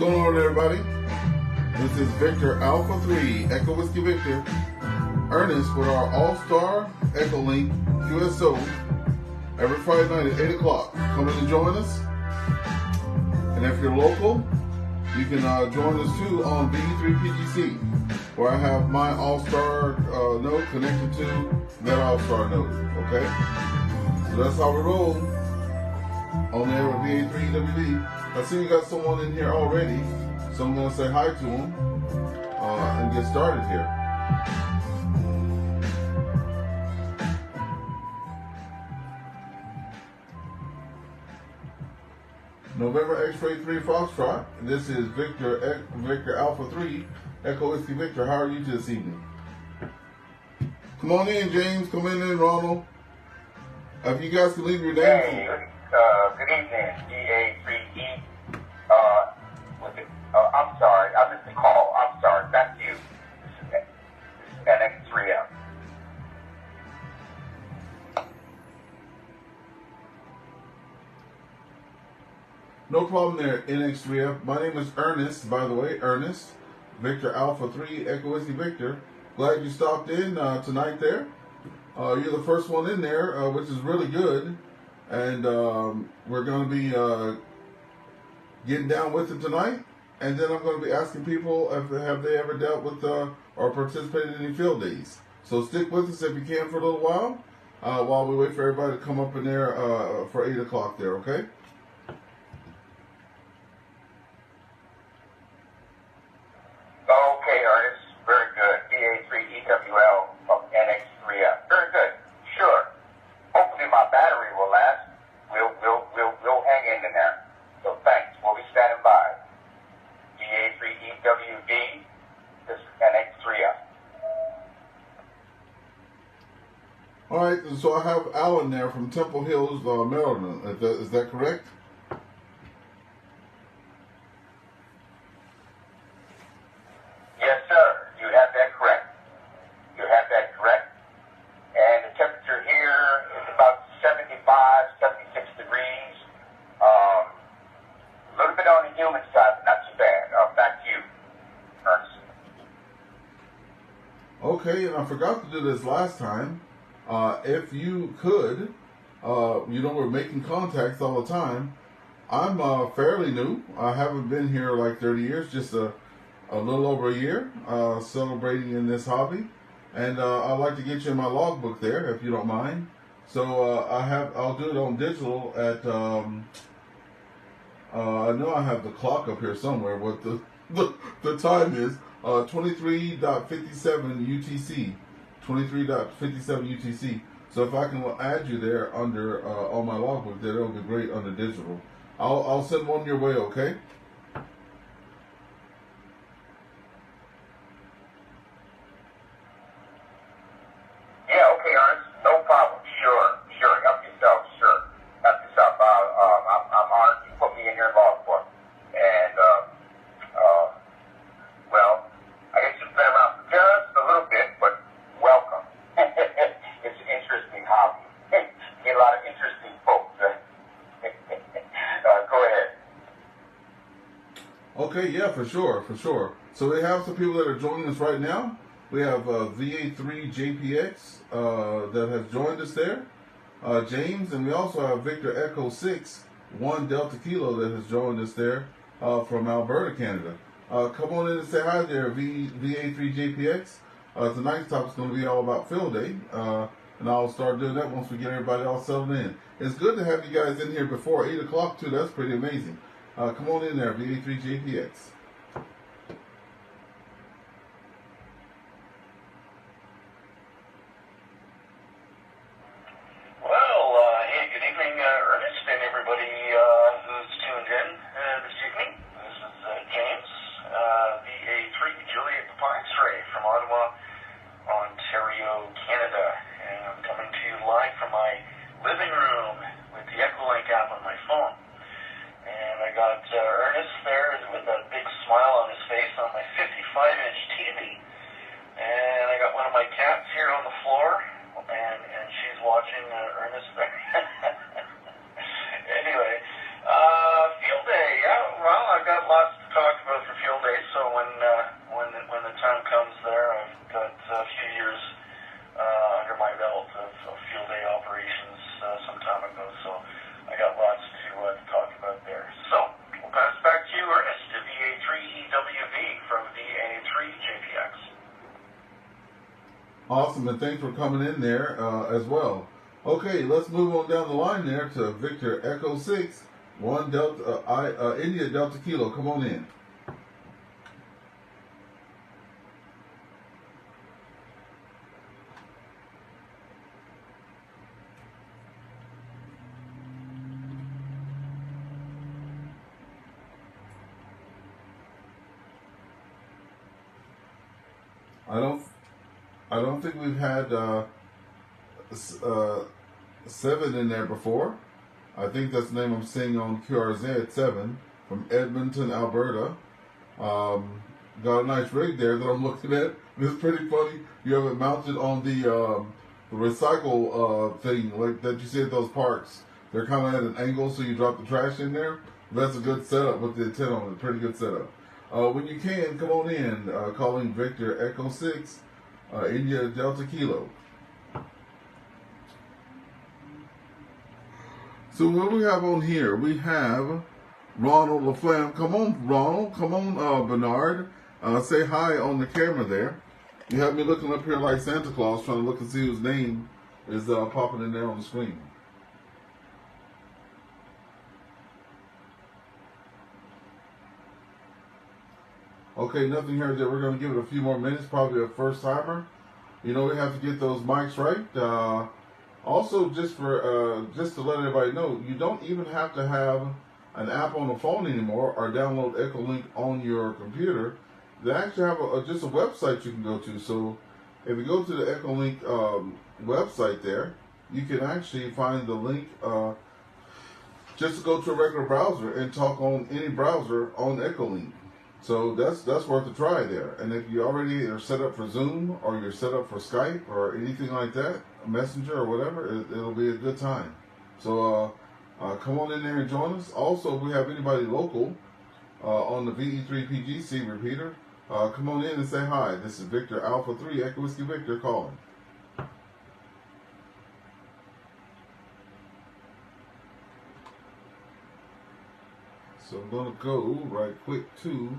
going on, everybody? This is Victor Alpha 3 Echo Whiskey Victor Ernest with our AllStar EchoLink QSO every Friday night at 8 o'clock. Come in and join us. And if you're local, you can join us too on VE3PGC, where I have my AllStar node connected to that AllStar node. Okay? So that's how we roll on there with VA3EWV. I see we got someone in here already, so I'm going to say hi to them and get started here. November X-Ray 3 Foxtrot. This is Victor Alpha 3 Echo Whiskey Victor. How are you this evening? Come on in, James. Come in, Ronald. If you guys can leave your names. Hey, good evening, EA3E. I'm sorry, I missed the call. I'm sorry. Back to you. This is NX3M. No problem there, NX3F. My name is Ernest, by the way, Ernest. Victor Alpha 3 Echo Whiskey Victor. Glad you stopped in tonight there. You're the first one in there, which is really good. And we're going to be getting down with it tonight. And then I'm going to be asking people if have they ever dealt with or participated in any field days. So stick with us if you can for a little while we wait for everybody to come up in there for 8 o'clock there, okay? Okay, Ernest. Very good. EA3EWL from NX3F. Very good. Sure. Hopefully my battery will last. We'll hang in there. So thanks. We'll be standing by. EA3EWD. This is NX3F. All right, so I have Alan there from Temple Hills, Maryland. Is that correct? Yes, sir. You have that correct. You have that correct. And the temperature here is about 75, 76 degrees. A little bit on the humid side, but not too bad. Back to you, Ernest. Okay, and I forgot to do this last time. If you could, we're making contacts all the time. I'm fairly new. I haven't been here like 30 years, just a little over a year, celebrating in this hobby. And I'd like to get you in my logbook there, if you don't mind. So I'll do it on digital at, I know I have the clock up here somewhere, what the time is, 23.57 UTC. 23.57 UTC. So if I can add you there under on my logbook, that'll be great under digital. I'll send one your way, okay? Yeah, okay, Ernest. No problem. Sure. Help yourself. Sure. Help yourself. I'm honored you put me in your logbook. And, well, I guess you've been around for just a little bit, but welcome. It's an interesting hobby. Get a lot of interesting folks. Go ahead. Okay, yeah, for sure. So we have some people that are joining us right now. We have VA3JPX that has joined us there, James, and we also have Victor Echo 6, 1 Delta Kilo that has joined us there from Alberta, Canada. Come on in and say hi there, VA3JPX. Tonight's topic is going to be all about field day, and I'll start doing that once we get everybody all settled in. It's good to have you guys in here before 8 o'clock too. That's pretty amazing. Come on in there, VA3JPX. Hey, good evening, Ernest, and everybody who's tuned in this evening. This is James, VA3 Juliet Papa X-Ray from Ottawa, Ontario, Canada. And I'm coming to you live from my living room with the EchoLink app on my phone. And I got Ernest there with a big smile on his face on my 55-inch TV. And I got one of my cats here on the floor, and she's watching Ernest there. Anyway, field day, yeah, well, I've got lots to talk awesome, and thanks for coming in there as well. Okay, let's move on down the line there to Victor Echo 6, 1 Delta, India Delta Kilo. Come on in. I don't think we've had 7 in there before. I think that's the name I'm seeing on QRZ 7 from Edmonton, Alberta. Got a nice rig there that I'm looking at. It's pretty funny. You have it mounted on the recycle thing like that you see at those parks. They're kind of at an angle, so you drop the trash in there. That's a good setup with the antenna on it. Pretty good setup. When you can, come on in. Calling Victor Echo 6, India Delta Kilo. So what we have on here, we have Ronald LaFlamme. Come on, Ronald. Come on, Bernard. Say hi on the camera there. You have me looking up here like Santa Claus, trying to look and see whose name is popping in there on the screen. Okay, nothing here. We're going to give it a few more minutes, probably a first timer. You know, we have to get those mics right. Also, just to let everybody know, you don't even have to have an app on the phone anymore or download EchoLink on your computer. They actually have just a website you can go to. So if you go to the EchoLink website there, you can actually find the link just to go to a regular browser and talk on any browser on EchoLink. So that's worth a try there. And if you already are set up for Zoom or you're set up for Skype or anything like that, Messenger or whatever, it'll be a good time. So come on in there and join us. Also, if we have anybody local on the VE3PGC repeater, come on in and say hi. This is Victor Alpha 3 Echo Whiskey Victor calling. So I'm going to go right quick to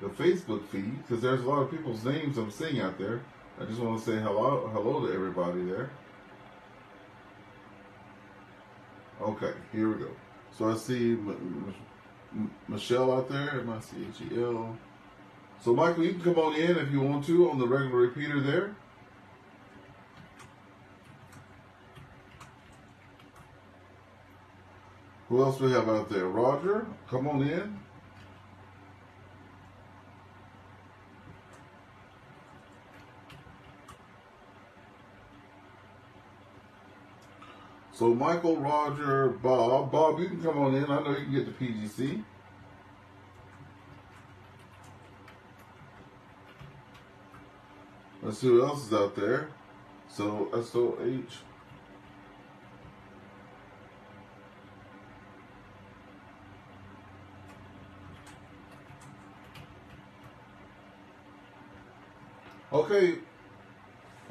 the Facebook feed because there's a lot of people's names I'm seeing out there. I just want to say hello to everybody there. Okay, here we go. So I see Michelle out there, M-I-C-H-E-L. So Michael, you can come on in if you want to on the regular repeater there. Who else we have out there? Roger, come on in. So Michael, Roger, Bob. Bob, you can come on in. I know you can get the PGC. Let's see who else is out there. So SOH.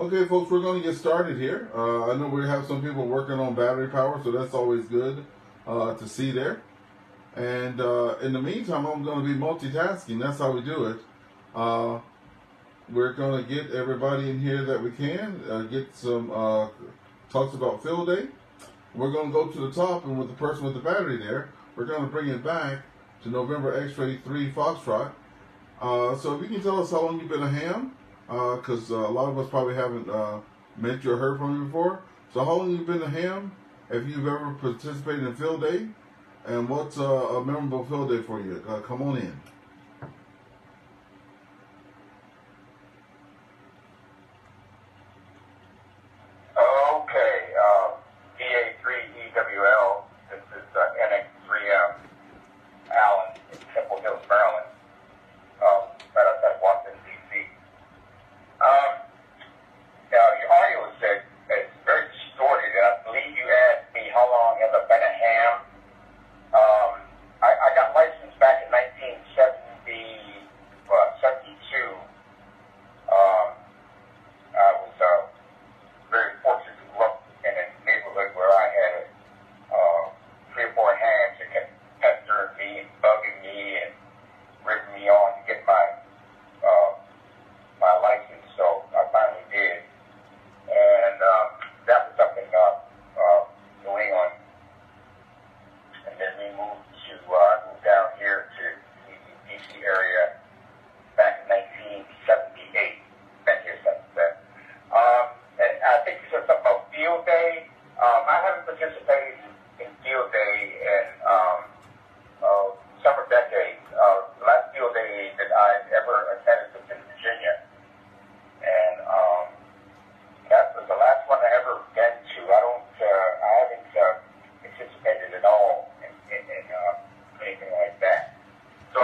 Okay, folks, we're going to get started here. I know we have some people working on battery power, so that's always good to see there. And in the meantime, I'm going to be multitasking. That's how we do it. We're going to get everybody in here that we can, get some talks about field day. We're going to go to the top, and with the person with the battery there, we're going to bring it back to November X-Ray 3 Foxtrot. So if you can tell us how long you've been a ham, because a lot of us probably haven't met you or heard from you before. So how long you've been a ham, if you've ever participated in field day, and what's a memorable field day for you? Come on in. Okay, DA3EWL, this is NX3M, Allen, in Temple Hills, Maryland, right outside Washington, D.C. Now, your audio is very distorted, and I believe you asked me how long have I been a ham. I got licensed back in 1970.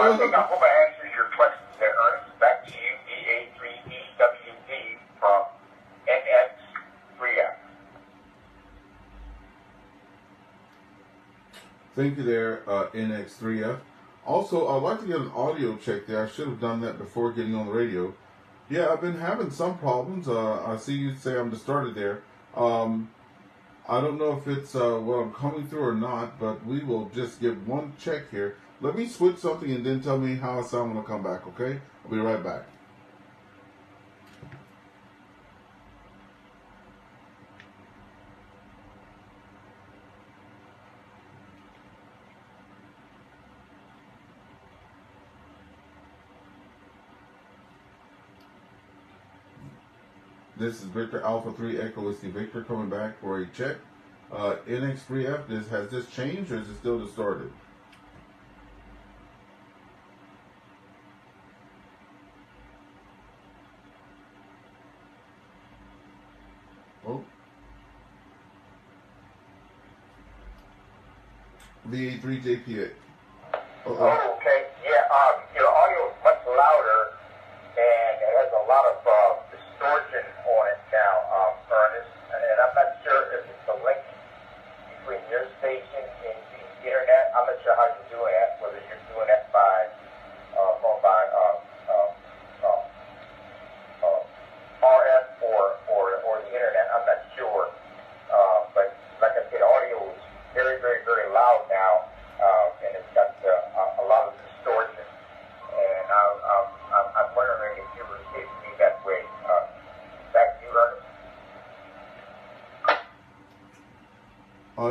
I hope I answered your questions there, Ernest. Back to you, BA3EWD from NX3F. Thank you there, NX3F. Also, I'd like to get an audio check there. I should have done that before getting on the radio. Yeah, I've been having some problems. I see you say I'm distorted there. I don't know if it's what I'm coming through or not, but we will just give one check here. Let me switch something and then tell me how I sound when I come back, okay? I'll be right back. This is Victor Alpha 3 Echo Whiskey Victor coming back for a check. NX3F, has this changed or is it still distorted? Oh. VA3JPA. Oh, okay. Yeah, your audio is much louder and it has a lot of distortion on it now, Ernest. And I'm not sure if it's a link between your station and the internet. I'm not sure how you're doing that, whether you're doing that by RF or the internet. I'm not sure. But like I said, audio is very, very, very loud now, and it's got a lot of distortion. And I'm wondering if you received me that way. Back to you, Ernest.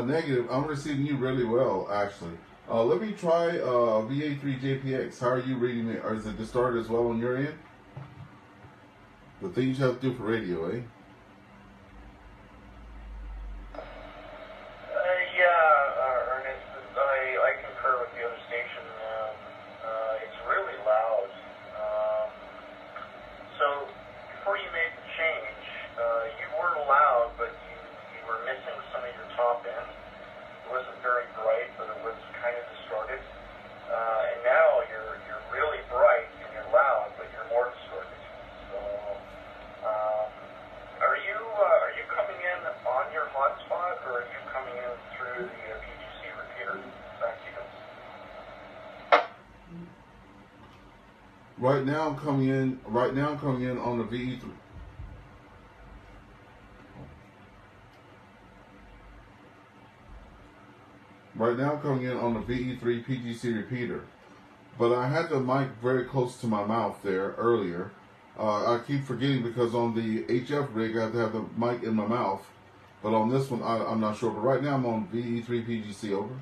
Negative. I'm receiving you really well, actually. Let me try VA3JPX. How are you reading it? Or is it distorted as well on your end? The things you have to do for radio, eh? Ernest, I concur with the other station. It's really loud. So before you made the change, you were loud, but you were missing some of your top end. It wasn't very bright, but it was kind of distorted. And now you're really bright and you're loud, but you're more distorted. So, are you coming in on your hotspot, or are you coming in through the PGC repeater? Back to you. Right now I'm coming in on the VE3. Right now I'm coming in on the VE3 PGC repeater. But I had the mic very close to my mouth there earlier. I keep forgetting because on the HF rig I have to have the mic in my mouth. But on this one I'm not sure. But right now I'm on VE3 PGC, over.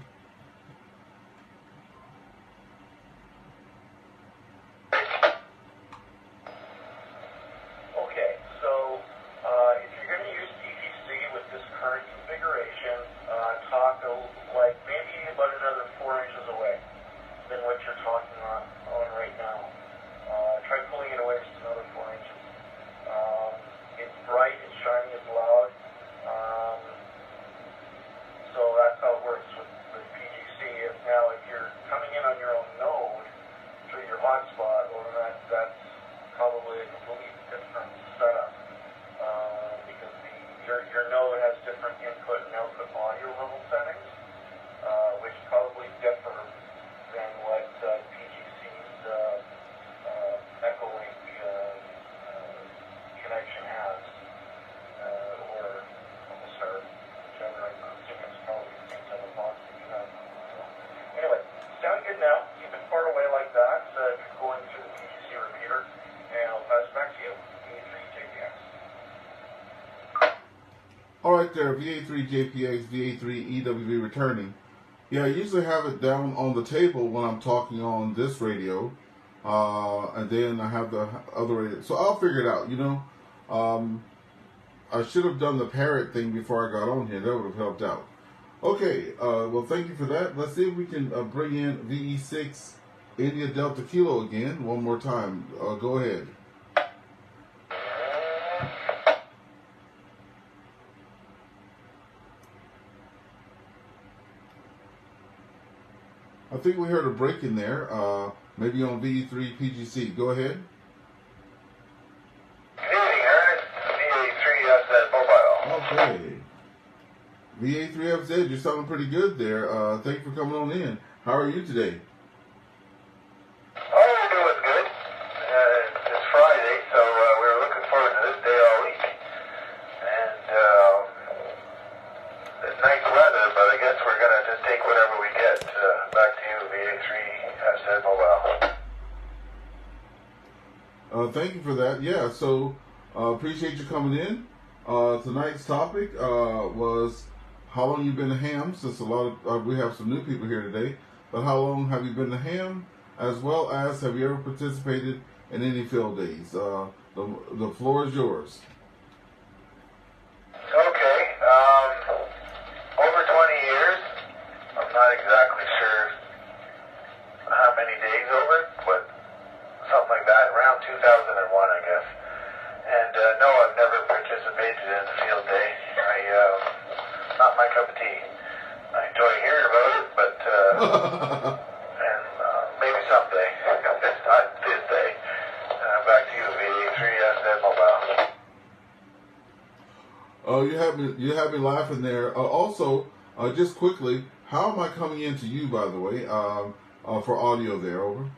Alright there, VA3JPX, VA3EWV returning. Yeah, I usually have it down on the table when I'm talking on this radio. And then I have the other radio. So I'll figure it out, you know. I should have done the parrot thing before I got on here. That would have helped out. Okay, well, thank you for that. Let's see if we can bring in VE6 India Delta Kilo again one more time. Go ahead. I think we heard a break in there. maybe on VE3 PGC. Go ahead. Good evening, Ernest. VA3FZ Mobile. Okay. VA3FZ, you're sounding pretty good there. Thank you for coming on in. How are you today? Oh, we're doing good. It's Friday, so we're looking forward to this day all week. And it's nice weather, but I guess we're going to just take whatever we get. Back to you, VA3FZ Mobile. Thank you for that. Yeah, so appreciate you coming in. Tonight's topic was how long you've been a ham, since a lot of we have some new people here today. But how long have you been a ham, as well as have you ever participated in any field days? The floor is yours. Okay. Over 20 years. I'm not exactly sure how many days over, but something like that. Around 2001, I guess. And no, I've never participated in a field day. Not my cup of tea. I enjoy hearing about it, but and maybe someday. It's not this day. Back to you, VA3FZ Mobile. Oh, you have me laughing there. Also, just quickly, how am I coming in to you, by the way, for audio there? Over.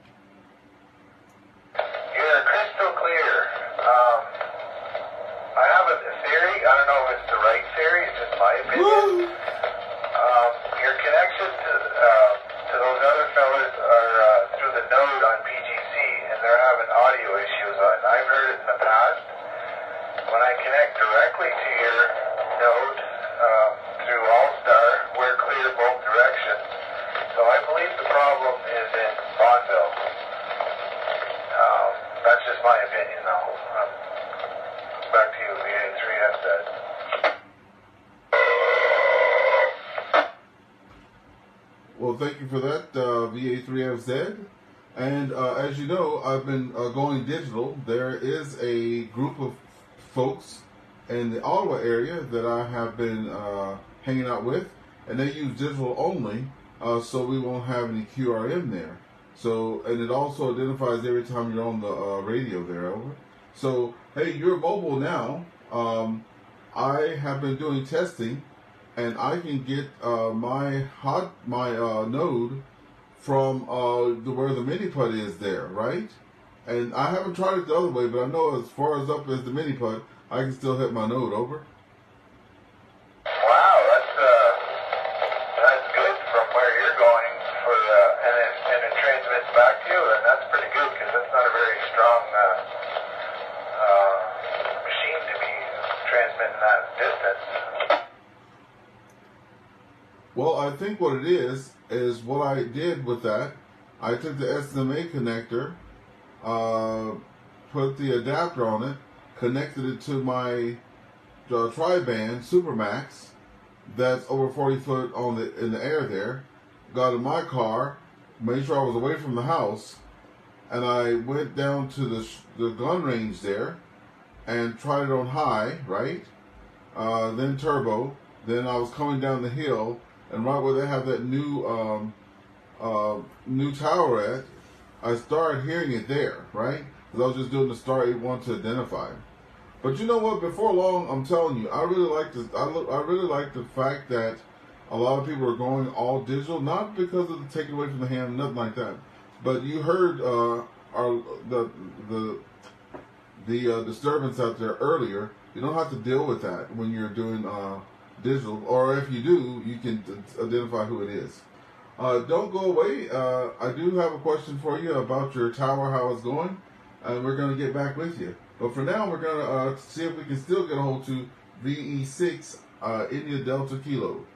You're crystal clear. I have a theory. I don't know if it's the right theory. It's just my opinion. Your connection to those other fellas are through the node on PGC, and they're having audio issues on. I've heard it in the past. When I connect directly to your node through AllStar, we're clear both directions. So I believe the problem is in Bonneville. That's just my opinion, though. Back to you, VA3FZ. Well, thank you for that, VA3FZ. And as you know, I've been going digital. There is a group of folks in the Ottawa area that I have been hanging out with, and they use digital only, so we won't have any QRM there. So, and it also identifies every time you're on the radio there, over. So, hey, you're mobile now. I have been doing testing, and I can get my node from where the mini put is there, right? And I haven't tried it the other way, but I know as far as up as the mini put, I can still hit my node. Over. Wow, that's good from where you're going for and it transmits back to you, and that's pretty good because that's not a very strong machine to be transmitting that distance. Well, I think what it is what I did with that. I took the SMA connector, put the adapter on it, connected it to my tri-band Supermax that's over 40 foot in the air there, got in my car, made sure I was away from the house, and I went down to the gun range there and tried it on high, right? Then turbo. Then I was coming down the hill, and right where they have that new tower at, I started hearing it there, right? Because I was just doing the star 81 to identify. But you know what? Before long, I'm telling you, I really like this. I really like the fact that a lot of people are going all digital, not because of the taking away from the ham, nothing like that. But you heard the disturbance out there earlier. You don't have to deal with that when you're doing digital, or if you do, you can identify who it is. Don't go away. I do have a question for you about your tower, how it's going, and we're going to get back with you. But for now, we're going to see if we can still get a hold to VE6 India Delta Kilo.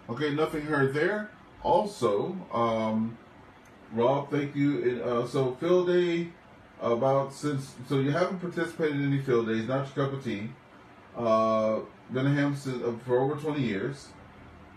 Okay, nothing heard there. Also, Rob, thank you. So field day, so you haven't participated in any field days, not your cup of tea. Been a ham for over 20 years.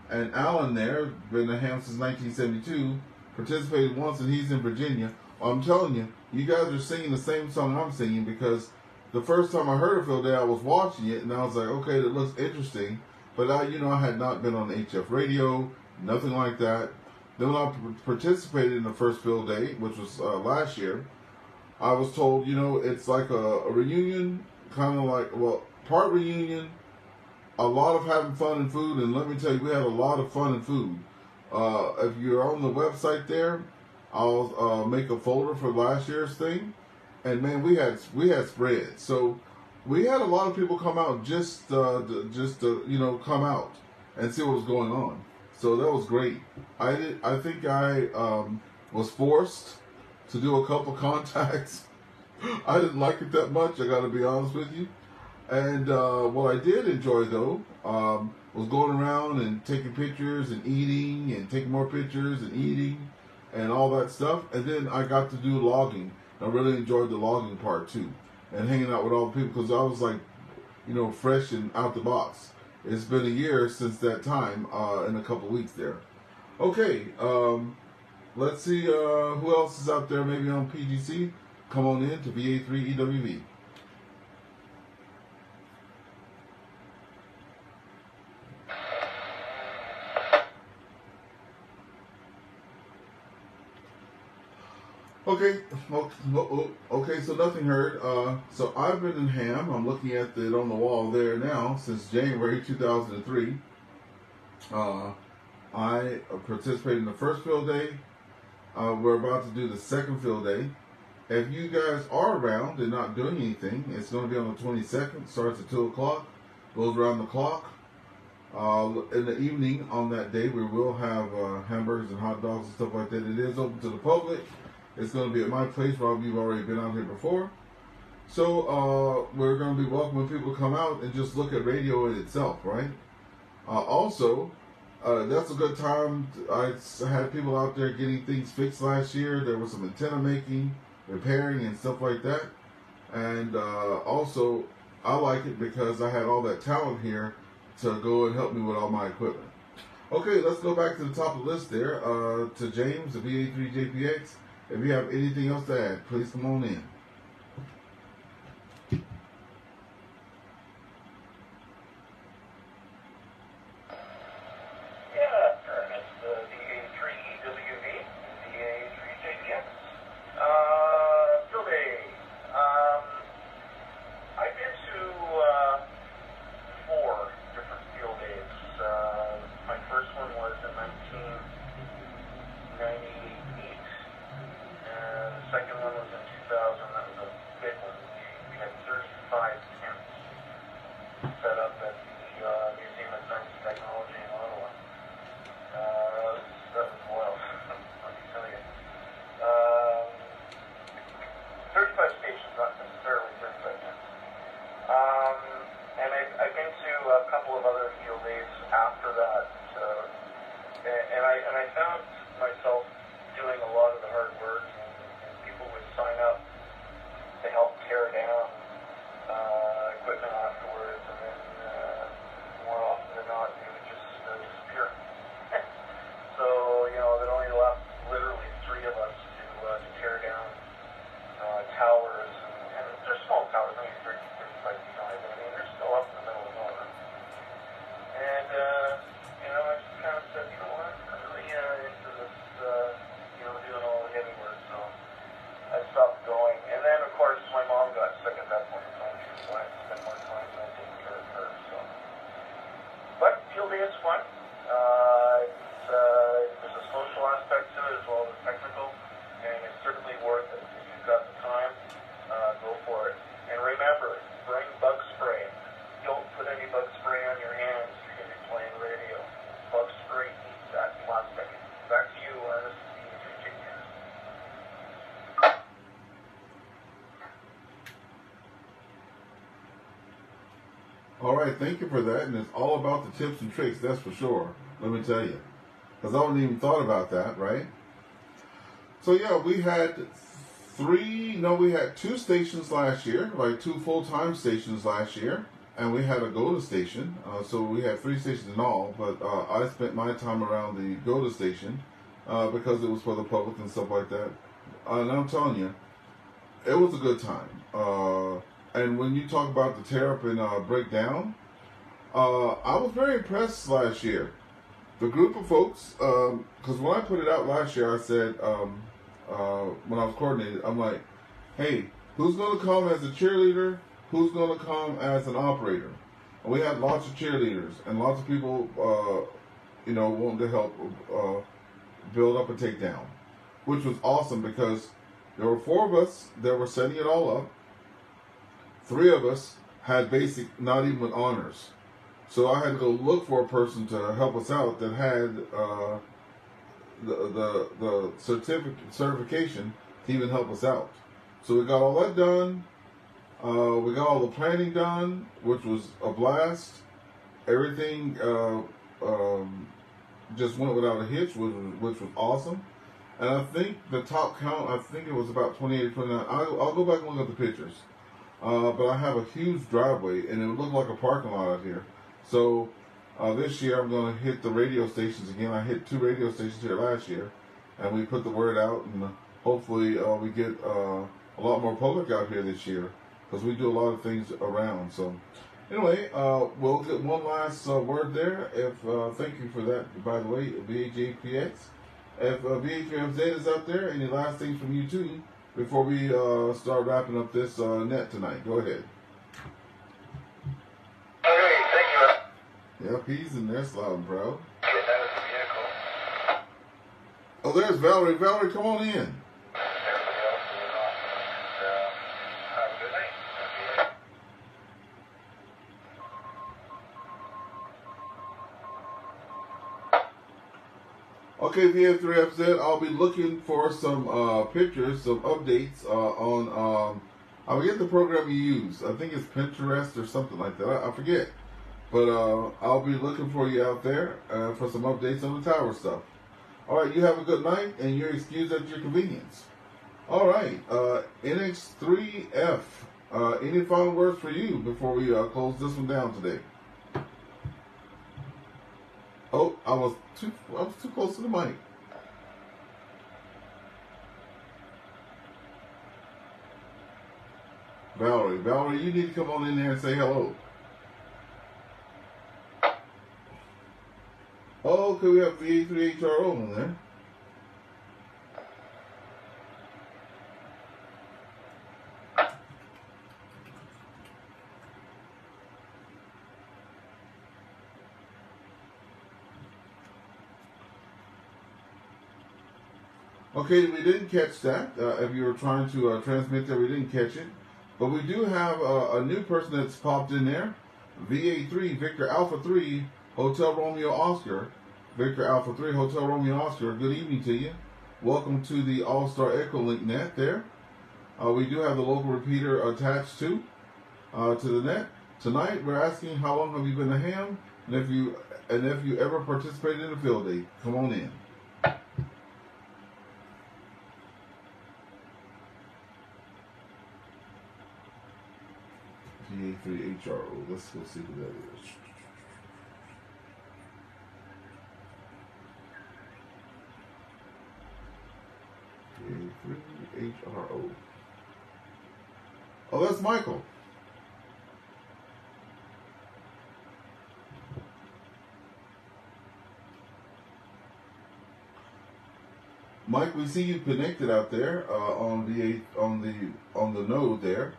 And Alan there, been a ham since 1972, participated once, and he's in Virginia. Well, I'm telling you, you guys are singing the same song I'm singing, because the first time I heard of field day, I was watching it, and I was like, okay, that looks interesting. But I had not been on HF radio, nothing like that. Then when I participated in the first field day, which was last year, I was told, it's like a reunion, kind of like, part reunion, a lot of having fun and food, and let me tell you, we had a lot of fun and food. If you're on the website there, I'll make a folder for last year's thing, and man, we had spreads. So we had a lot of people come out just to come out and see what was going on. So that was great. I think I was forced to do a couple contacts. I didn't like it that much, I got to be honest with you. And what I did enjoy, though, was going around and taking pictures and eating and taking more pictures and eating and all that stuff. And then I got to do logging. I really enjoyed the logging part, too, and hanging out with all the people because I was like, fresh and out the box. It's been a year since that time, in a couple weeks there. Okay, let's see who else is out there maybe on PGC. Come on in to VA3 EWV. Okay, so nothing heard. So I've been in ham. I'm looking at it on the wall there now since January 2003. I participated in the first field day. We're about to do the second field day. If you guys are around and not doing anything, it's going to be on the 22nd. Starts at 2 o'clock. Goes around the clock. In the evening on that day, we will have hamburgers and hot dogs and stuff like that. It is open to the public. It's going to be at my place. Rob, you've already been out here before. So we're going to be welcoming people to come out and just look at radio in itself, right? Also, that's a good time. I had people out there getting things fixed last year. There was some antenna making, repairing, and stuff like that. And also, I like it because I had all that talent here to go and help me with all my equipment. Okay, let's go back to the top of the list there, to James, the VA3JPX. If you have anything else to add, please come on in. All right, thank you for that. And it's all about the tips and tricks, that's for sure. Let me tell you. Because I hadn't even thought about that, right? So yeah, we had two stations last year, like 2 full-time stations last year. And we had a GOTA station. So we had 3 stations in all. But I spent my time around the GOTA station because it was for the public and stuff like that. And I'm telling you, it was a good time. and when you talk about the tear up and breakdown, I was very impressed last year. The group of folks, because when I put it out last year, I said, when I was coordinated, I'm like, hey, who's going to come as a cheerleader? Who's going to come as an operator? And we had lots of cheerleaders and lots of people, wanting to help build up and take down, which was awesome because there were 4 of us that were setting it all up. 3 of us had basic, not even with honors. So I had to go look for a person to help us out that had the certification to even help us out. So we got all that done. We got all the planning done, which was a blast. Everything just went without a hitch, which was awesome. And I think the top count, I think it was about 28, 29. I'll go back and look at the pictures. But I have a huge driveway, and it would look like a parking lot out here. So this year I'm going to hit the radio stations again. I hit 2 radio stations here last year, and we put the word out, and hopefully we get a lot more public out here this year because we do a lot of things around. So anyway, we'll get one last word there. Thank you for that, by the way, VHJPX. If VHFZ is out there, any last things from you too before we start wrapping up this net tonight? Go ahead. Okay, thank you. Yep, he's in there, loud and proud. Yeah, that is the vehicle. Oh, there's Valerie. Valerie, come on in. Everybody else is on. Have a good night. Okay, VF3FZ, I'll be looking for some pictures, some updates on, I forget the program you use. I think it's Pinterest or something like that. I forget. But I'll be looking for you out there for some updates on the tower stuff. All right, you have a good night, and you're excused at your convenience. All right, NX3F, any final words for you before we close this one down today? Oh, I was too close to the mic. Valerie, you need to come on in there and say hello. Oh, okay, we have the A3HRO on there. Okay, we didn't catch that. If you were trying to transmit there, we didn't catch it. But we do have a new person that's popped in there. VA3, Victor Alpha 3, Hotel Romeo Oscar. Victor Alpha 3, Hotel Romeo Oscar. Good evening to you. Welcome to the AllStar EchoLink net there. We do have the local repeater attached to the net. Tonight, we're asking how long have you been a ham? And if you ever participated in a field day, come on in. GA3HRO. Let's go see who that is. GA3HRO. Oh, that's Michael. Mike, we see you connected out there on the node there.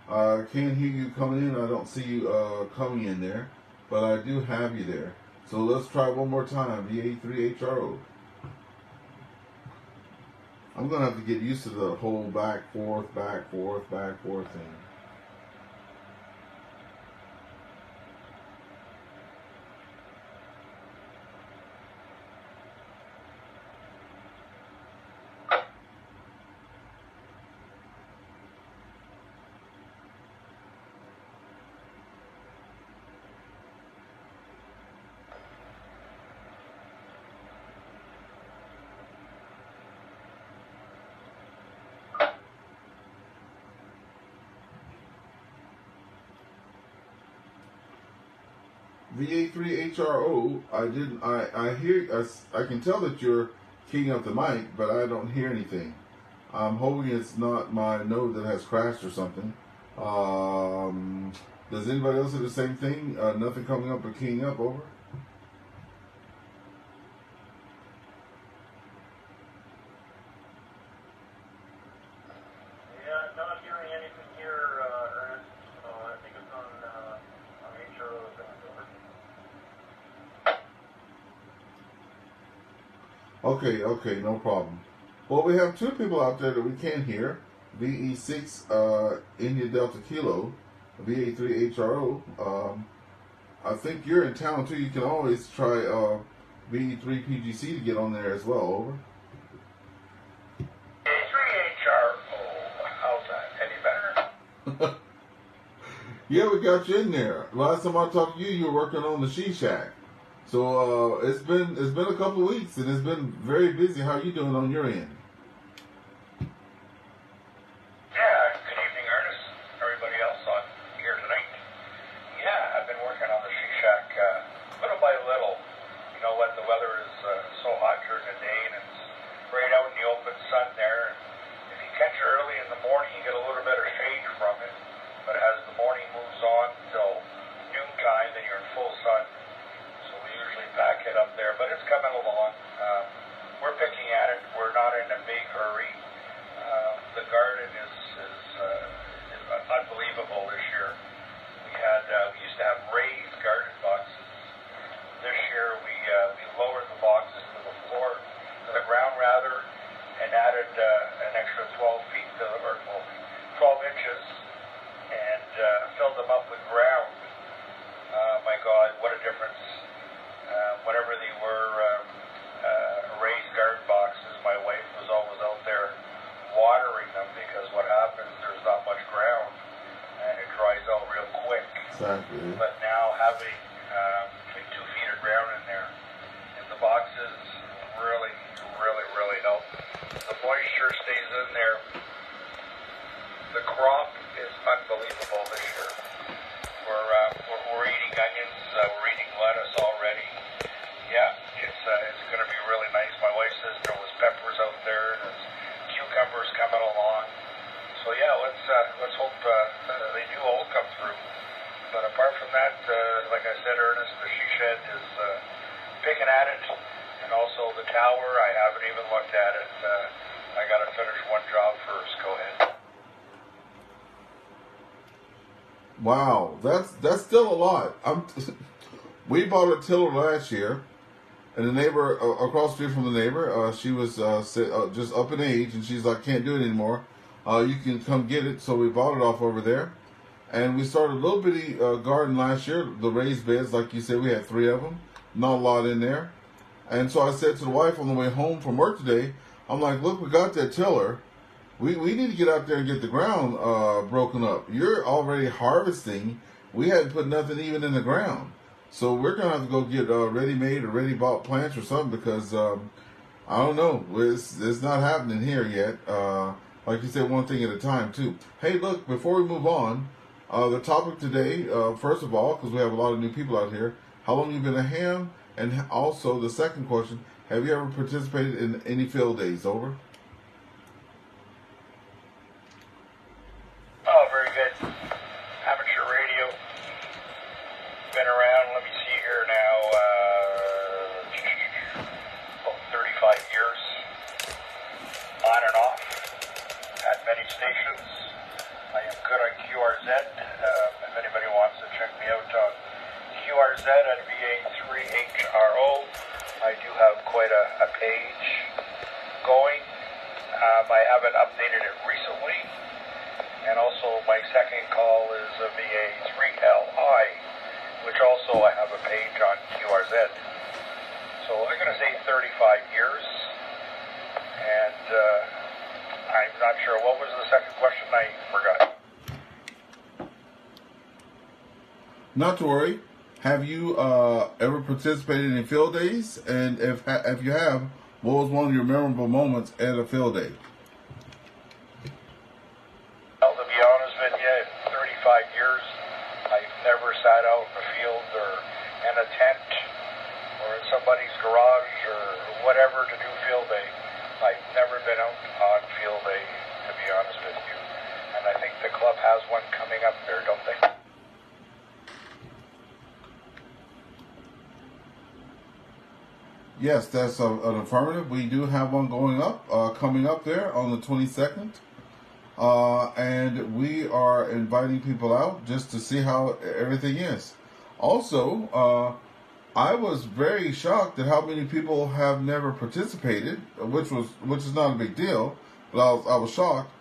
I can't hear you coming in. I don't see you coming in there, but I do have you there. So let's try one more time. VA3HRO. I'm gonna have to get used to the whole back forth thing. VA3HRO, I can tell that you're keying up the mic, but I don't hear anything. I'm hoping it's not my node that has crashed or something. Does anybody else do the same thing? Nothing coming up or keying up, over? Yeah, not hearing anything here, Ernest. I think it's on HRO's end, over. Okay, no problem. Well, we have two people out there that we can hear. VE6 India Delta Kilo, VA3 HRO. I think you're in town too. You can always try VE3 PGC to get on there as well, over. VA3HRO, how's that? Any better? Yeah, we got you in there. Last time I talked to you, you were working on the She Shack. So it's been a couple of weeks and it's been very busy. How you doing on your end? Yeah, good evening, Ernest. Everybody else on here tonight. Yeah, I've been working on the She Shack little by little. You know what, the weather is so hot during the day and it's right out in the open sun there. And if you catch it early in the morning, you get a little better shade from it. But as the morning moves on till noontime, then you're in full sun. So we usually pack it up there, but it's coming along. We're picking at it. We're not in a big hurry. The garden is unbelievable this year. We used to have raised garden boxes. This year we lowered the boxes to the floor, to the ground rather, and added an extra 12 feet or 12 inches, and filled them up with ground. My God, what a difference! Whenever they were raised garden boxes, my wife was always out there watering them because what happens, there's not much ground and it dries out real quick. Exactly. But now having like 2 feet of ground in there, and the boxes really help. The moisture stays in there. The crop is unbelievable this year. We're eating onions, we're eating lettuce already. Yeah, it's going to be really nice. My wife says there was peppers out there and there's cucumbers coming along. So yeah, let's hope they do all come through. But apart from that, like I said, Ernest, the She Shed is picking at it, and also the tower. I haven't even looked at it. I got to finish one job first. Go ahead. Wow, that's still a lot. We bought a tiller last year, and the neighbor across the street from the neighbor, she was just up in age, and she's like, can't do it anymore. You can come get it. So we bought it off over there, and we started a little bitty garden last year. The raised beds, like you said, we had 3 of them, not a lot in there. And so I said to the wife on the way home from work today, I'm like, look, we got that tiller. We need to get out there and get the ground broken up. You're already harvesting. We hadn't put nothing even in the ground. So we're going to have to go get ready-made or ready-bought plants or something because, I don't know, it's not happening here yet. Like you said, one thing at a time, too. Hey, look, before we move on, the topic today, first of all, because we have a lot of new people out here, how long have you been a ham? And also, the second question, have you ever participated in any field days? Over. Oh, very good. Amateur radio. Been around, let me see here now, about 35 years. On and off. At many stations. I am good on QRZ. If anybody wants to check me out on QRZ at VA3HRO, I do have quite a page going. I haven't updated it recently. And also my second call is a VA3LI, which also I have a page on QRZ. So I'm going to say 35 years. And I'm not sure. What was the second question? I forgot. Not to worry. Have you ever participated in field days? And if you have, what was one of your memorable moments at a field day? Well, to be honest with you, in 35 years, I've never sat out in the field or in a tent or in somebody's garage or whatever to do field day. I've never been out on field day, to be honest with you. And I think the club has one coming Yes, that's an affirmative. We do have one coming up there on the 22nd. And we are inviting people out just to see how everything is. Also, I was very shocked at how many people have never participated, which is not a big deal, but I was shocked.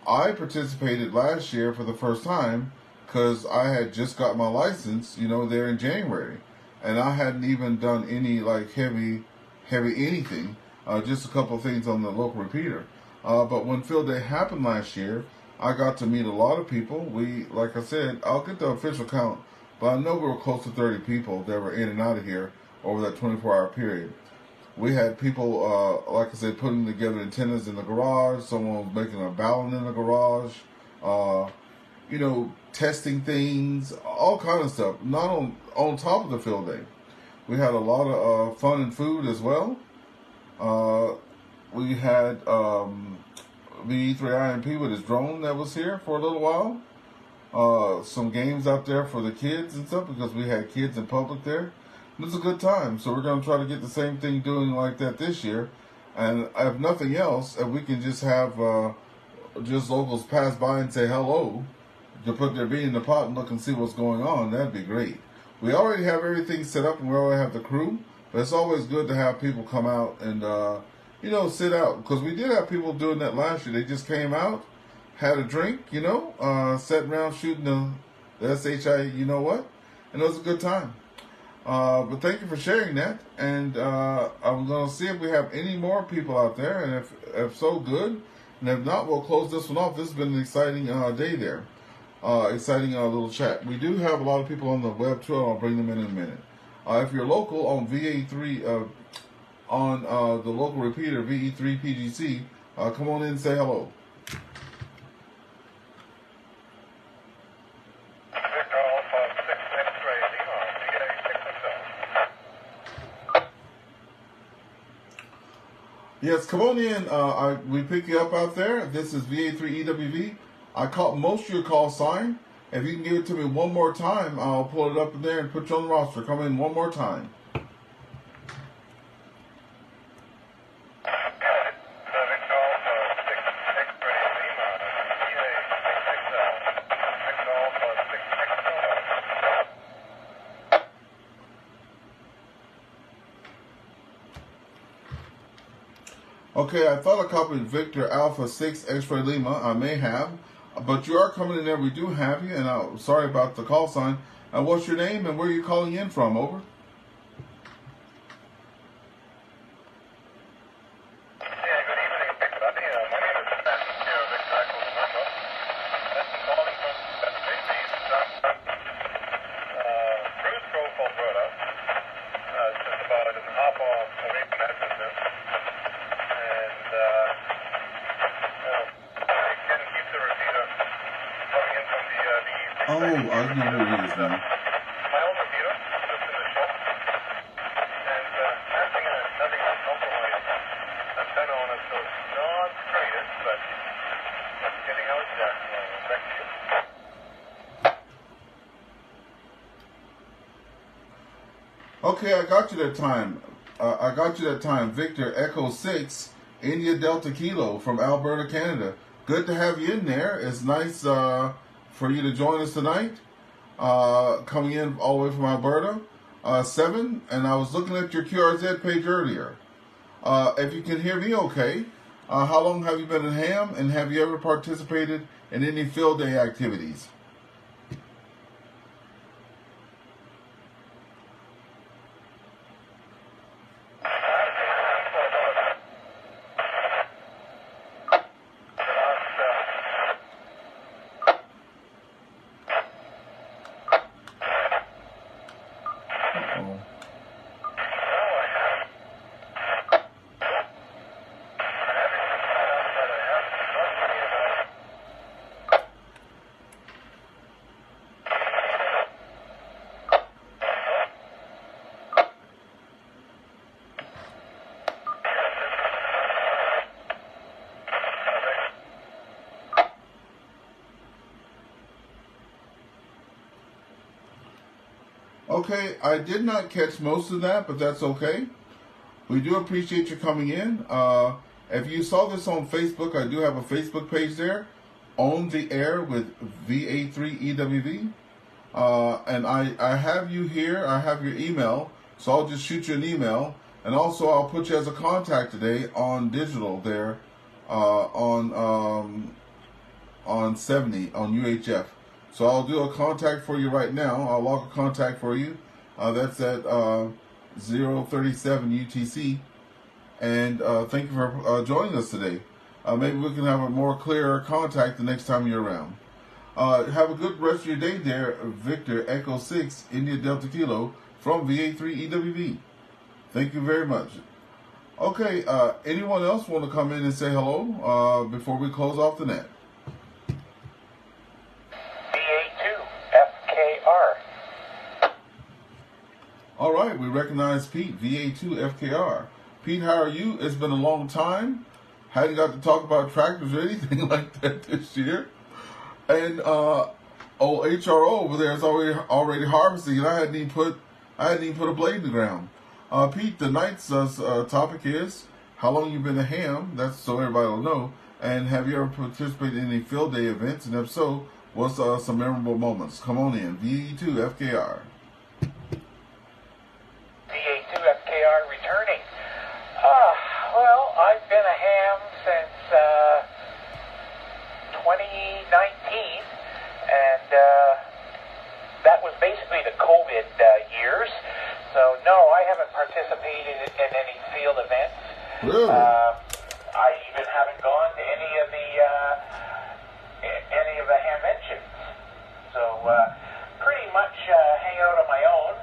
I participated last year for the first time because I had just got my license, there in January, and I hadn't even done any like heavy anything, just a couple of things on the local repeater. But when Field Day happened last year, I got to meet a lot of people. Like I said, I'll get the official count, but I know we were close to 30 people that were in and out of here over that 24-hour period. We had people, like I said, putting together antennas in the garage. Someone was making a balun in the garage. Testing things, all kind of stuff. Not on top of the Field Day. We had a lot of fun and food as well. We had VE3IMP with his drone that was here for a little while. Some games out there for the kids and stuff because we had kids in public there. It was a good time. So we're going to try to get the same thing doing like that this year. And if nothing else, if we can just have just locals pass by and say hello to put their bean in the pot and look and see what's going on, that'd be great. We already have everything set up and we already have the crew. But it's always good to have people come out and, sit out. Because we did have people doing that last year. They just came out, had a drink, sat around shooting the SHI, and it was a good time. But thank you for sharing that. And I'm going to see if we have any more people out there. And if so, good. And if not, we'll close this one off. This has been an exciting day there. Exciting little chat. We do have a lot of people on the web too. I'll bring them in a minute. If you're local on VA3, on the local repeater, VE3 PGC, come on in and say hello. Yes, come on in. We pick you up out there. This is VA3 EWV. I caught most of your call sign. If you can give it to me one more time, I'll pull it up in there and put you on the roster. Come in one more time. Okay, I thought I copied Victor Alpha 6 X-Ray Lima. I may have. But you are coming in there. We do have you. And I'm sorry about the call sign. What's your name and where are you calling in from? Over. Oh, I know who he is now. My own computer, just in the shop, and nothing compromised. Antenna on it, so it's not the greatest, but it's getting out there. Back to you. Okay, I got you that time. Victor Echo 6, India Delta Kilo from Alberta, Canada. Good to have you in there. It's nice for you to join us tonight. Coming in all the way from Alberta. 7, and I was looking at your QRZ page earlier. If you can hear me okay, how long have you been in ham, and have you ever participated in any field day activities? Okay, I did not catch most of that, but that's okay. We do appreciate you coming in. If you saw this on Facebook, I do have a Facebook page there, On the Air with VA3EWV. And I have you here. I have your email, so I'll just shoot you an email. And also, I'll put you as a contact today on digital there, on 70 on UHF. So I'll do a contact for you right now. I'll log a contact for you. That's at 037 UTC. And thank you for joining us today. Maybe we can have a more clearer contact the next time you're around. Have a good rest of your day there, Victor Echo 6 India Delta Kilo from VA3EWV. Thank you very much. Okay, anyone else want to come in and say hello before we close off the net? VA2FKR. All right, we recognize Pete, VA2FKR. Pete, how are you? It's been a long time. Hadn't got to talk about tractors or anything like that this year. And old HRO over there is already harvesting, and I hadn't even put a blade in the ground. Pete, tonight's topic is how long you've been a ham. That's so everybody will know. And have you ever participated in any field day events? And if so, what's some memorable moments? Come on in, VE2FKR. VA2FKR returning. Well, I've been a ham since 2019, and that was basically the COVID years. So, no, I haven't participated in any field events. Really? I even haven't gone to any of the hamventions. So, pretty much hang out on my own.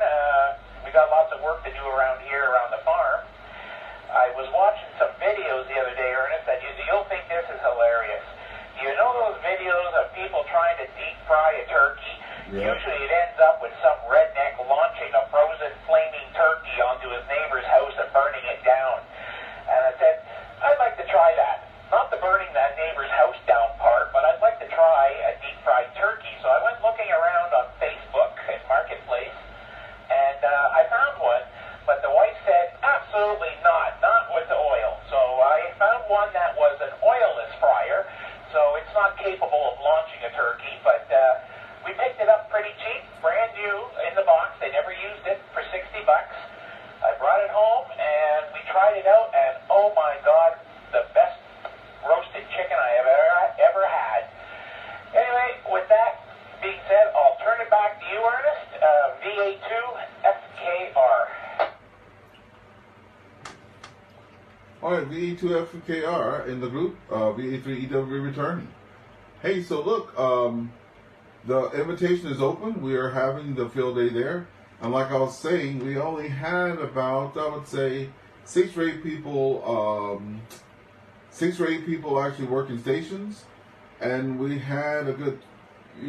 We got lots of work to do around here, around the farm. I was watching some videos the other day, Ernest, and you'll think this is hilarious. You know those videos of people trying to deep fry a turkey? Yeah. Usually it ends up with some redneck launching a frozen flaming turkey onto his neighbor's house and burning it down. And I said, I'd like to try that. Not the burning that neighbor's house down part, but I'd like to try a deep fried turkey. So I went looking around on Facebook and Marketplace, and I found one, but the wife said, absolutely not with the oil. So I found one that was an oilless fryer, so it's not capable of launching a turkey, but we picked it up pretty cheap, brand new in the box. They never used it, for $60. I brought it home and we tried it out, and oh my God, the best roasted chicken I have ever had. Anyway, with that being said, I'll turn it back to you, Ernest. VA2FKR. All right, VE2FKR in the group, VA3EW returning. Hey, so look, the invitation is open. We are having the field day there. And like I was saying, we only had about, I would say, 6 or 8 people actually working stations. And we had a good,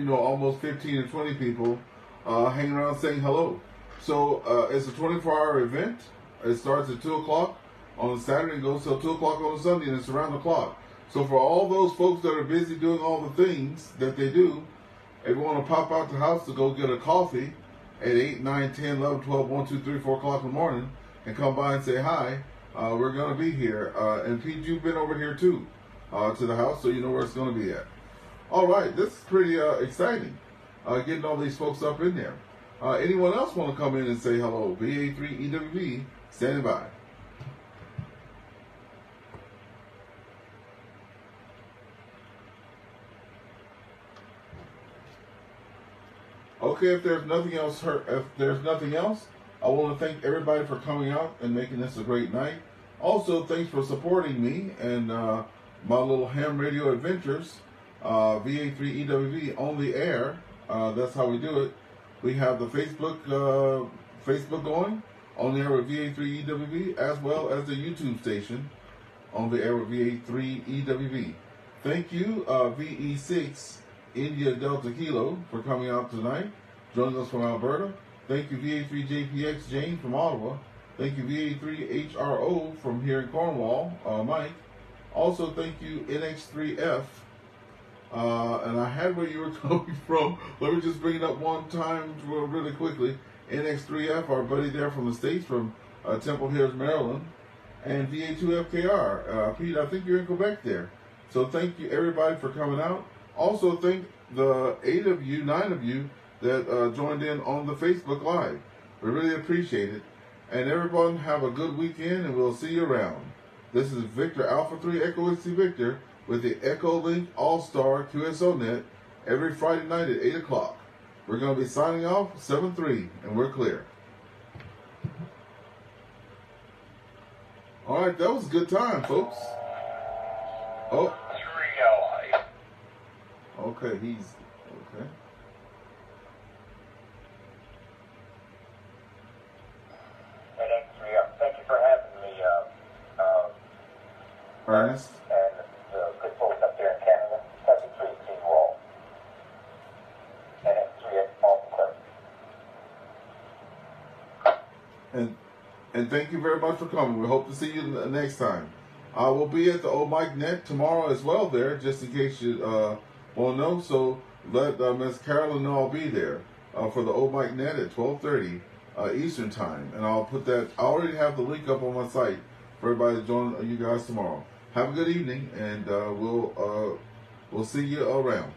almost 15 or 20 people hanging around saying hello. So it's a 24-hour event. It starts at 2 o'clock on Saturday and goes till 2 o'clock on Sunday, and it's around the clock. So for all those folks that are busy doing all the things that they do, if you want to pop out the house to go get a coffee at 8, 9, 10, 11, 12, 1, 2, 3, 4 o'clock in the morning and come by and say hi, we're going to be here. And Pete, you've been over here too to the house, so you know where it's going to be at. All right, this is pretty exciting, getting all these folks up in there. Anyone else want to come in and say hello? VA3EWV, standing by. Okay, if there's nothing else, I want to thank everybody for coming out and making this a great night. Also, thanks for supporting me and my little ham radio adventures. VA3EWV on the air. That's how we do it. We have the Facebook going on the air with VA3EWV, as well as the YouTube station on the air with VA3EWV. Thank you, VE6 India Delta Kilo, for coming out tonight, joining us from Alberta. Thank you, VA3JPX Jane from Ottawa. Thank you, VA3HRO from here in Cornwall, Mike. Also, thank you, NX3F. And I had where you were coming from. Let me just bring it up one time really quickly. NX3F, our buddy there from the States, from Temple Hills, Maryland. and VA2FKR. Pete, I think you're in Quebec there. So thank you everybody for coming out. Also thank the 9 of you that joined in on the Facebook Live. We really appreciate it. And everyone have a good weekend, and we'll see you around. This is Victor Alpha 3 Echo Whiskey Victor with the EchoLink AllStar QSO net every Friday night at 8 o'clock. We're going to be signing off 7-3, and we're clear. All right, that was a good time, folks. Oh. Okay, he's okay. Thank you for having me, Ernest. And the good folks up there in Canada. 73 at Seawall. NX3 at Alpha Cliff. And thank you very much for coming. We hope to see you next time. We'll be at the Old Mike Net tomorrow as well there, just in case you won't know. So let Miss Carolyn know I'll be there for the Old Mike Net at 12:30 Eastern Time. And I'll put that, I already have the link up on my site for everybody to join you guys tomorrow. Have a good evening, and we'll see you around.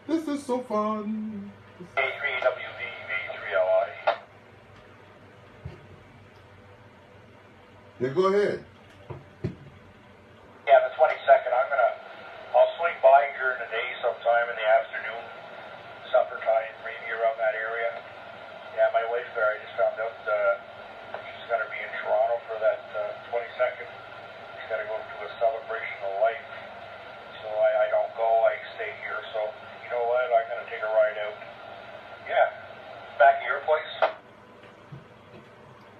This is so fun. A3WV, V3LI. Yeah, go ahead. Yeah, the 22nd. I'll swing by during the day sometime in the afternoon, supper time, maybe around that area. Yeah, my wife there, I just found out she's going to be in Toronto for that 22nd. She's got to go to a celebration of life. So I don't go, I stay here. So, you know what, I'm going to take a ride out. Yeah, back at your place.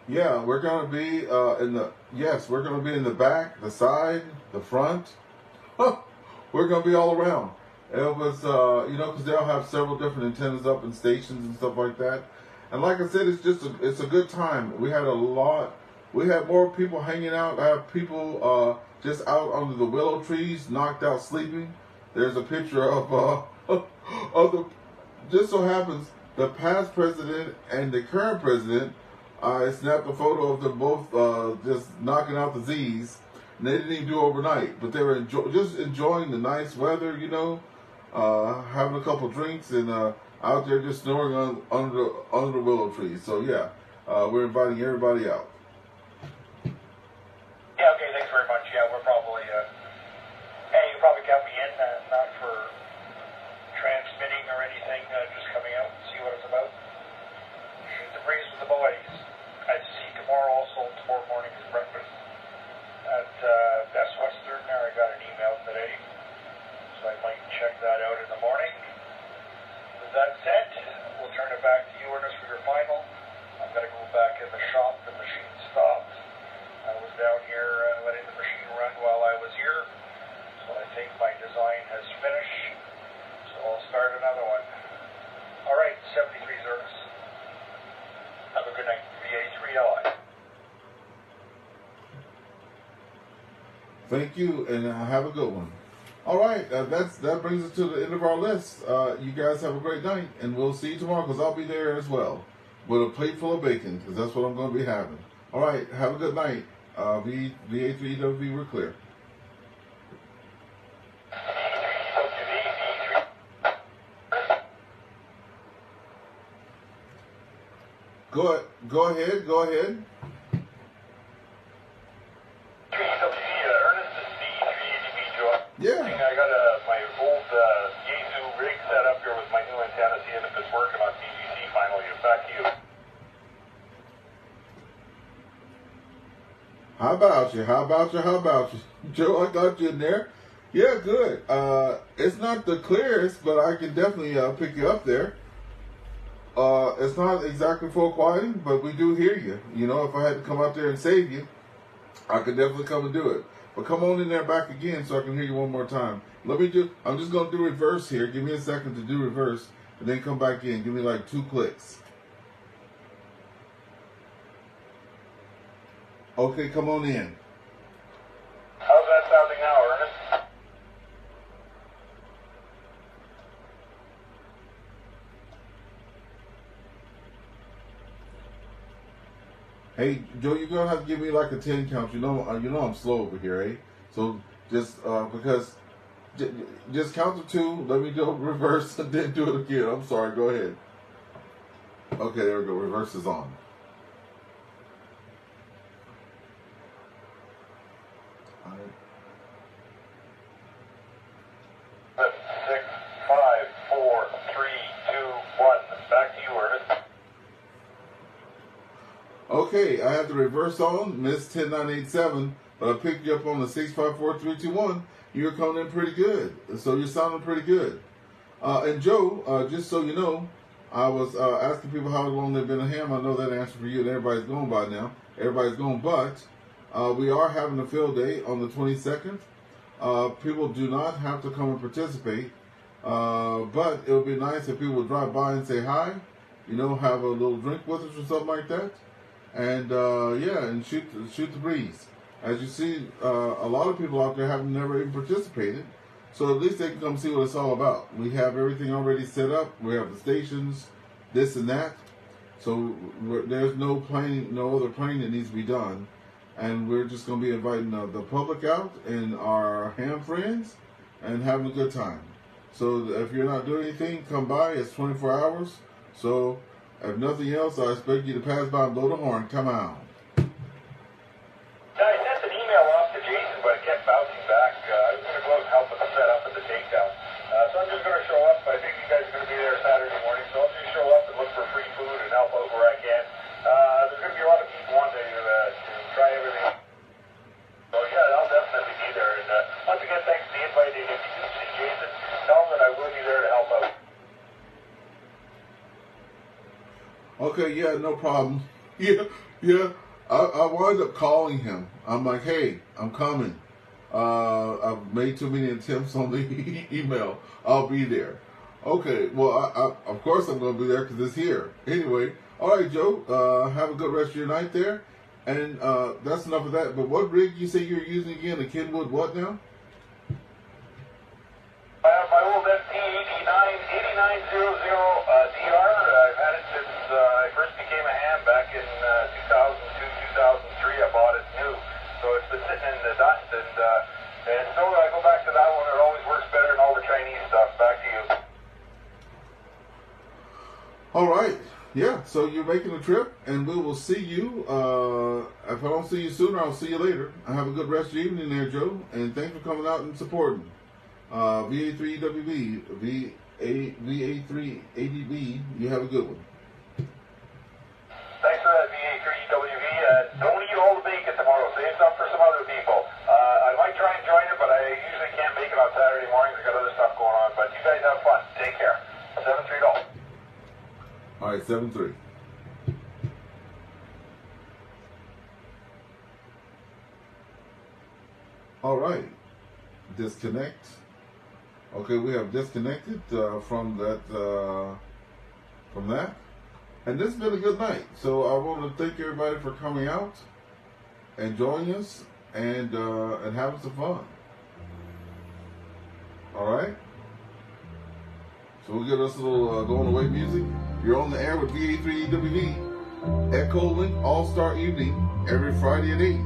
Yeah, we're gonna be we're gonna be in the back, the side, the front. We're gonna be all around. It was because they'll have several different antennas up and stations and stuff like that. And like I said, it's a good time. We had more people hanging out. I have people just out under the willow trees, knocked out sleeping. There's a picture of just so happens the past president and the current president. I snapped a photo of them both just knocking out the Z's. And they didn't even do overnight, but they were just enjoying the nice weather, having a couple drinks and out there just snoring under the willow trees. So yeah, we're inviting everybody out. Yeah, okay, thanks very much. Yeah, we're probably, you probably got me in, not for transmitting or anything, just coming out and see what it's about. Shoot the breeze with the boys. I'd see tomorrow morning is breakfast at Best Western there. I got an email today, so I might check that out in the morning. With that said, we'll turn it back to you, Ernest, for your final. I'm going to go back in the shop. The machine stopped. I was down here letting the machine run while I was here, so I think my design has finished. So I'll start another one. All right, 73 Zerks. Have a good night. VA3LI. Thank you, and have a good one. All right, that brings us to the end of our list. You guys have a great night, and we'll see you tomorrow because I'll be there as well with a plate full of bacon because that's what I'm going to be having. All right, have a good night. VA3EWV, we're clear. Go ahead. Yeah. I got my old Yaesu rig set up here with my new antenna, seeing if it's working on TGC finally. Back to you. How about you? Joe, I got you in there. Yeah, good. It's not the clearest, but I can definitely pick you up there. It's not exactly full quality, but we do hear you. If I had to come out there and save you, I could definitely come and do it. But come on in there back again so I can hear you one more time. I'm just going to do reverse here. Give me a second to do reverse, and then come back in. Give me like 2 clicks. Okay, come on in. How's that sounding now, Ernest? Hey, Joe, you're gonna have to give me like a 10 count. You know I'm slow over here, eh? So just because just count to 2. Let me do reverse and then do it again. I'm sorry. Go ahead. Okay, there we go. Reverse is on. All right. 6, 5, 4, 3, 2, 1. Back to you, Ernest. Okay, I had the reverse on, missed 10987, but I picked you up on the 654321. You're coming in pretty good, so you're sounding pretty good. And Joe, just so you know, I was asking people how long they've been a ham. I know that answer for you, and everybody's going by now. Everybody's going, but we are having a field day on the 22nd. People do not have to come and participate, but it would be nice if people would drive by and say hi, have a little drink with us or something like that. And and shoot the breeze. As you see, a lot of people out there have never even participated, so at least they can come see what it's all about. We have everything already set up. We have the stations, this and that. So there's no other planning that needs to be done, and we're just going to be inviting the public out and our ham friends and having a good time. So if you're not doing anything, come by. It's 24 hours. So if nothing else, I expect you to pass by and blow the horn. Come on. I sent an email off to Jason, but it kept bouncing back. I was going to go out and help with the setup and the takedown. So I'm just going to show up. I think you guys are going to be there Saturday morning, so I'll just show up and look for free food and help out where I can. There's going to be a lot of people wanting to try everything. So yeah, I'll definitely be there. And once again, thanks for the invite. If you do see Jason, tell him that I will be there to help out. Okay, yeah, no problem. Yeah. I wound up calling him. I'm like, hey, I'm coming. I've made too many attempts on the email. I'll be there. Okay, well, I of course I'm going to be there because it's here. Anyway, all right, Joe, have a good rest of your night there. And that's enough of that. But what rig you say you're using again? The Kenwood what now? My old ST 8900 DR. I've had it since I first became a ham back in 2002, 2003. I bought it new. So it's been sitting in the dust, and so I go back to that one. It always works better than all the Chinese stuff. Back to you. All right. Yeah, so you're making a trip, and we will see you. If I don't see you sooner, I'll see you later. Have a good rest of your evening there, Joe, and thanks for coming out and supporting. VA3EWB, VA3ADB, you have a good one. Thanks for that, VA3EWB. Don't eat all the bacon tomorrow. Save some for some other people. I might try and join it, but I usually can't make it on Saturday mornings. I got other stuff going on. But you guys have fun. Take care. 7-3. All right, 7-3. All right, disconnect. Okay, we have disconnected from that. And this has been a good night. So I want to thank everybody for coming out and joining us and having some fun. All right. So we'll get us a little going away music. You're on the air with VA3EWV, EchoLink AllStar Evening every Friday at 8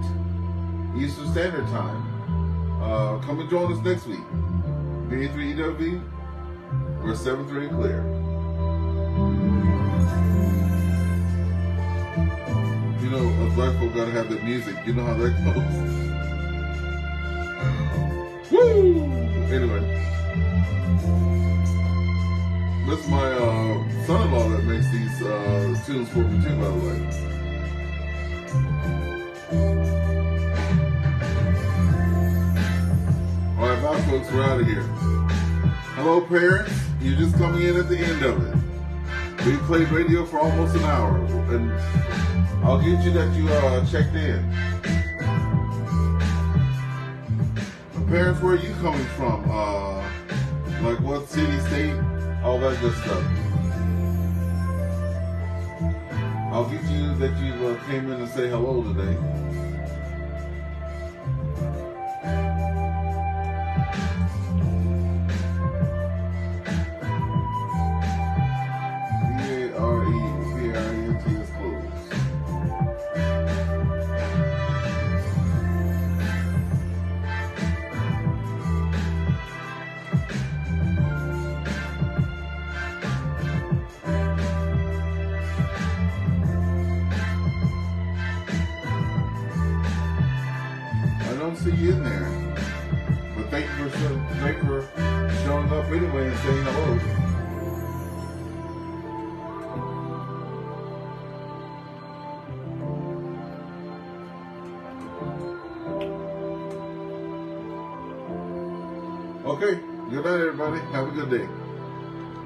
Eastern Standard Time. Come and join us next week. VA3EWV, we're 7-3 clear. You know, us black folk gotta have that music. You know how that goes. Woo! Anyway. This is my son-in-law that makes these tunes for me too, by the way. All right, bye, folks. We're out of here. Hello, parents. You're just coming in at the end of it. We played radio for almost an hour, and I'll get you that you checked in. Parents, where are you coming from? Like what city, state? All that good stuff. I'll get you that you came in and say hello today. V-A-R-E-V-A-R-E-N-T is closed. be in there. But thank you for showing up anyway and saying hello. Okay, good night everybody. Have a good day.